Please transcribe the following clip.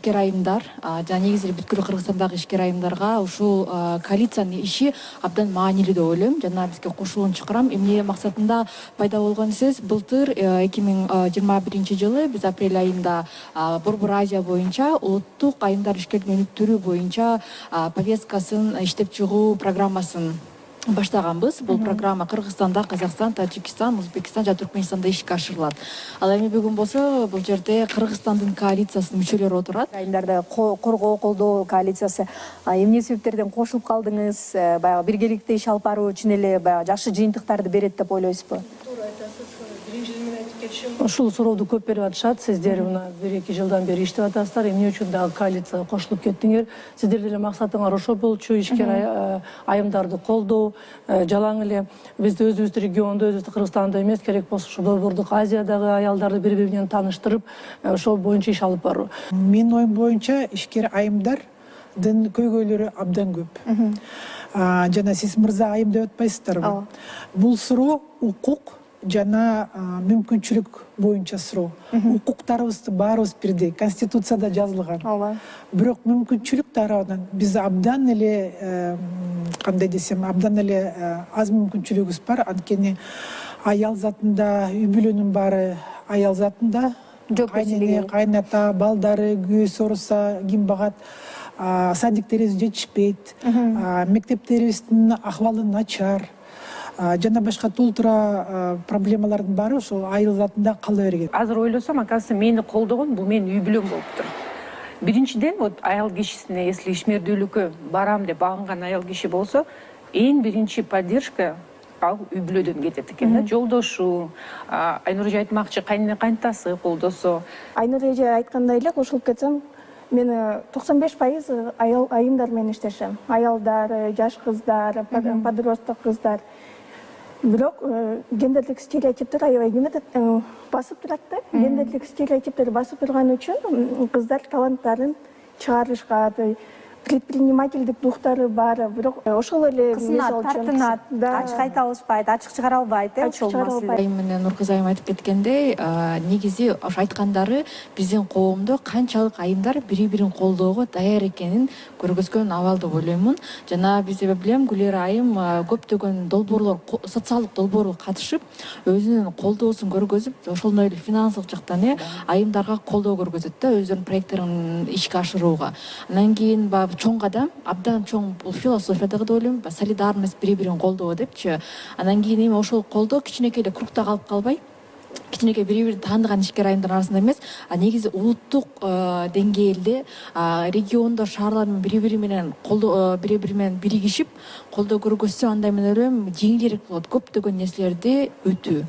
ишкер айымдар жана негизи бүткүл Кыргызстандагы ишкер айымдарга ушул коалициянын иши абдан маанилүү деп ойлойм жана бизге кошулууну чакырам. Эмне максатында пайда болгон десеңиз, былтыр 2021-жылы биз апрель айында Борбор Азия боюнча улуттук айымдар ишкерлигин өнүктүрүү боюнча повесткасын иштеп чыгуу программасын баштаганбыз. Бул программа Кыргызстанда, Казакстан, Таджикистан, Узбекистан жана Түркмөнстанда ишке ашырылат. Ал эми бүгүн болсо бул жерде Кыргызстандын коалициясынын мүчөлөрү отурат. Айымдарды коргоо, колдоо коалициясы. Эмне себептерден кошулуп калдыңыз? Баягы биргеликте иш алып баруу үчүн эле баягы жакшы жыйынтыктарды берет деп ойлойсузбу? Ушул сурооду көп берип атышат. Сиздер мына 1-2 жылдан бери иштеп атасыздар. Эмне үчүн дагы коалицияга кошулуп кеттиңер? Сиздердин эле максатыңар ошо болчу, ишкер айымдарды колдоо, жалаң эле бизди өзүбүздүн региондо, өзүбүздүн Кыргызстанда эмес, керек болсо ушу Борбордук Азиядагы аялдарды бири-бири менен тааныштырып, ошол боюнча иш алып баруу. Менин оюм боюнча ишкер айымдардын көйгөйлөрү абдан көп. Жана сиз мырза айым деп атпайсыздарбы? Бул суроо укук жана мүмкүнчүлүк боюнча суроо. Укуктарыбызды баарыбыз бирдей, Конституцияда жазылган. Бирок мүмкүнчүлүк тарабынан биз абдан эле, кандай десем, абдан эле аз мүмкүнчүлүгүбүз бар. Анткени аял затында үй бүлөнүн баары аял затында. Кайнене, кайната, балдары, күйөө соруса, ким багат, садиктерибиз жетишпейт, мектептерибиздин акыбалы начар. Жана башка тултура проблемалардын баары ошол айыл затында кала берген. Азыр ойлосом, оказывается, мени колдогон бул менин үй бүлөм болуптур. Биринчиден, вот аял кишисине, если ишмердүүлүккө барам деп багынган аял киши болсо, эң биринчи поддержка ал үй бүлөдөн кетет экен да. Жолдошу, Айнур эже айтмакчы, кайнене кайнтасы колдосо. Айнур эже айткандай эле кошулуп кетсем, мен 95% айымдар менен иштешем. Аялдар, жаш кыздар, подросток кыздар. Бирок гендерлик стереотиптер аябай неметет, басып турат да. Гендерлик стереотиптер басып турган үчүн кыздар таланттарын чыгарышка, предпринимательдик духтары бар. Бирок ошол эле тартынат, ачык айта алышпайт, ачык чыгара албайт, ошол маселе. Айым менен Нуркыз айым айтып кеткендей, негизи ошо айткандары биздин коомдо канчалык айымдар бири-бирин колдоого даяр экенин көргөзгөн абал деп ойлоймун. Жана биз билем, Гүлера айым көптөгөн долбоорлор, социалдык долбоорго катышып, өзүнүн колдоосун көргөзүп, ошондой эле финансылык жактан айымдарга колдоо көргөзөт да, өзүнүн проекттерин ишке ашырууга. Анан кийин чоң кадам, абдан чоң бул философия деп ойлойм, солидарность, бири-бирин колдоо депчи. Анан кийин эми ошол колдоо кичинекей эле кругта калып калбай, кичинекей бири-бирин тааныган ишкер айымдар арасында эмес, негизи улуттук деңгээлде региондор, шаарлар бири-бири менен биригишип колдоо көргөзсө, андай мен ойлойм, жеңилирээк болот көптөгөн нерселерди өтүү.